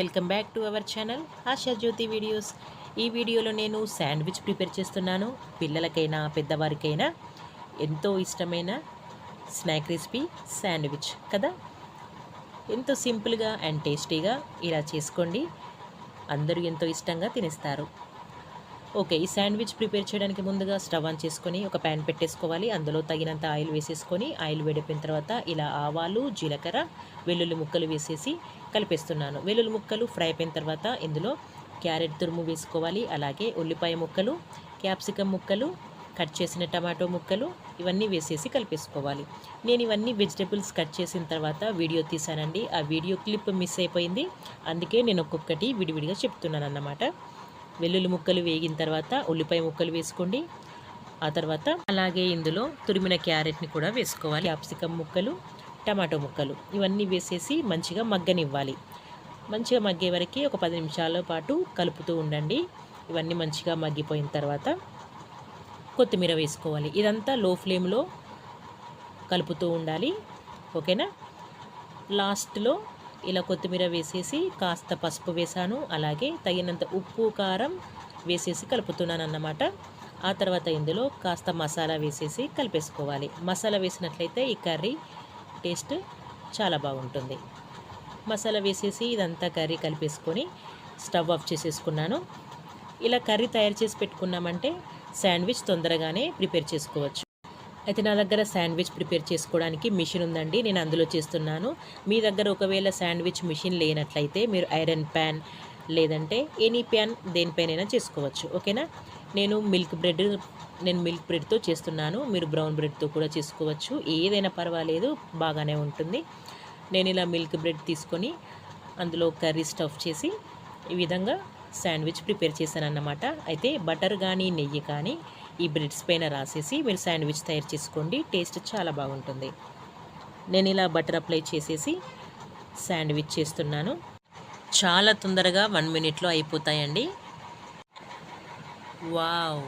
Welcome back to our channel Asha Jyoti videos. ఈ వీడియోలో నేను శాండ్విచ్ ప్రిపేర్ చేస్తున్నాను. పిల్లలకైనా పెద్దవారికైనా ఎంతో ఇష్టమైన స్నాక్ రెసిపీ శాండ్విచ్ కదా. ఎంతో సింపుల్గా అండ్ టేస్టీగా ఇలా చేసుకోండి, అందరూ ఎంతో ఇష్టంగా తినేస్తారు. ఓకే, ఈ శాండ్విచ్ ప్రిపేర్ చేయడానికి ముందుగా స్టవ్ ఆన్ చేసుకొని ఒక ప్యాన్ పెట్టేసుకోవాలి. అందులో తగినంత ఆయిల్ వేసేసుకొని ఆయిల్ వేడిపోయిన తర్వాత ఇలా ఆవాలు, జీలకర్ర, వెల్లుల్లి ముక్కలు వేసేసి కలిపేస్తున్నాను. వెల్లుల్లి ముక్కలు ఫ్రై అయిపోయిన తర్వాత ఇందులో క్యారెట్ తురుము వేసుకోవాలి. అలాగే ఉల్లిపాయ ముక్కలు, క్యాప్సికమ్ ముక్కలు, కట్ చేసిన టమాటో ముక్కలు ఇవన్నీ వేసేసి కలిపేసుకోవాలి. నేను ఇవన్నీ వెజిటేబుల్స్ కట్ చేసిన తర్వాత వీడియో తీసానండి. ఆ వీడియో క్లిప్ మిస్ అయిపోయింది, అందుకే నేను ఒక్కొక్కటి విడివిడిగా చెప్తున్నాను అన్నమాట. వెల్లుల్లి ముక్కలు వేగిన తర్వాత ఉల్లిపాయ ముక్కలు వేసుకోండి. ఆ తర్వాత అలాగే ఇందులో తురిమిన క్యారెట్ని కూడా వేసుకోవాలి. క్యాప్సికమ్ ముక్కలు, టమాటో ముక్కలు ఇవన్నీ వేసేసి మంచిగా మగ్గనివ్వాలి. మంచిగా మగ్గే వరకు ఒక 10 నిమిషాల పాటు కలుపుతూ ఉండండి. ఇవన్నీ మంచిగా మగ్గిపోయిన తర్వాత కొత్తిమీర వేసుకోవాలి. ఇదంతా లో ఫ్లేమ్లో కలుపుతూ ఉండాలి, ఓకేనా. లాస్ట్లో ఇలా కొత్తిమీర వేసేసి కాస్త పసుపు వేసాను, అలాగే తగినంత ఉప్పు కారం వేసేసి కలుపుతున్నాను అన్నమాట. ఆ తర్వాత ఇందులో కాస్త మసాలా వేసేసి కలిపేసుకోవాలి. మసాలా వేసినట్లయితే ఈ కర్రీ టేస్ట్ చాలా బాగుంటుంది. మసాలా వేసేసి ఇదంతా కర్రీ కలిపేసుకొని స్టవ్ ఆఫ్ చేసేసుకున్నాను. ఇలా కర్రీ తయారు చేసి పెట్టుకున్నామంటే శాండ్విచ్ తొందరగానే ప్రిపేర్ చేసుకోవచ్చు. అయితే నా దగ్గర శాండ్విచ్ ప్రిపేర్ చేసుకోవడానికి మిషన్ ఉందండి, నేను అందులో చేస్తున్నాను. మీ దగ్గర ఒకవేళ శాండ్విచ్ మిషన్ లేనట్లయితే మీరు ఐరన్ ప్యాన్ లేదంటే ఎనీ ప్యాన్ దేనిపైనైనా చేసుకోవచ్చు, ఓకేనా. నేను మిల్క్ బ్రెడ్తో చేస్తున్నాను. మీరు బ్రౌన్ బ్రెడ్తో కూడా చేసుకోవచ్చు, ఏదైనా పర్వాలేదు, బాగానే ఉంటుంది. నేను ఇలా మిల్క్ బ్రెడ్ తీసుకొని అందులో కర్రీ స్టఫ్ చేసి ఈ విధంగా శాండ్విచ్ ప్రిపేర్ చేశాను అన్నమాట. అయితే బటర్ కానీ నెయ్యి కానీ ఈ బ్రెడ్స్ పైన రాసేసి మీరు శాండ్విచ్ తయారు చేసుకోండి, టేస్ట్ చాలా బాగుంటుంది. నేను ఇలా బటర్ అప్లై చేసేసి శాండ్విచ్ చేస్తున్నాను. చాలా తొందరగా 1 మినిట్లో అయిపోతాయండి. వావ్,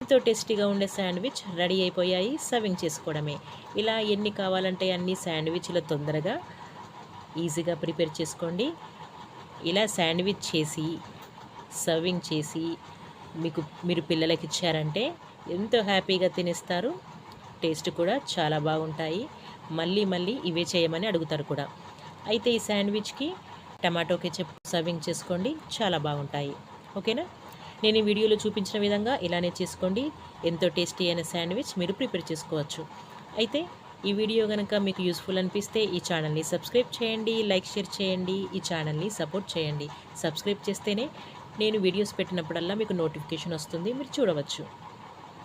ఎంతో టేస్టీగా ఉండే శాండ్విచ్ రెడీ అయిపోయాయి. సర్వింగ్ చేసుకోవడమే. ఇలా ఎన్ని కావాలంటే అన్ని శాండ్విచ్లు తొందరగా ఈజీగా ప్రిపేర్ చేసుకోండి. ఇలా శాండ్విచ్ చేసి సర్వింగ్ చేసి మీరు పిల్లలకి ఇచ్చారంటే ఎంతో హ్యాపీగా తినేస్తారు. టేస్ట్ కూడా చాలా బాగుంటాయి. మళ్ళీ మళ్ళీ ఇవే చేయమని అడుగుతారు కూడా. అయితే ఈ శాండ్విచ్కి టమాటో కెచప్ సర్వింగ్ చేసుకోండి, చాలా బాగుంటాయి, ఓకేనా. నేను ఈ వీడియోలో చూపించిన విధంగా ఇలానే చేసుకోండి. ఎంతో టేస్టీ అయిన శాండ్విచ్ మీరు ప్రిపేర్ చేసుకోవచ్చు. అయితే ఈ వీడియో కనుక మీకు యూస్ఫుల్ అనిపిస్తే ఈ ఛానల్ని సబ్స్క్రైబ్ చేయండి, లైక్ షేర్ చేయండి, ఈ ఛానల్ని సపోర్ట్ చేయండి. సబ్స్క్రైబ్ చేస్తేనే నేను వీడియోస్ పెట్టినప్పుడల్లా మీకు నోటిఫికేషన్ వస్తుంది, మీరు చూడవచ్చు.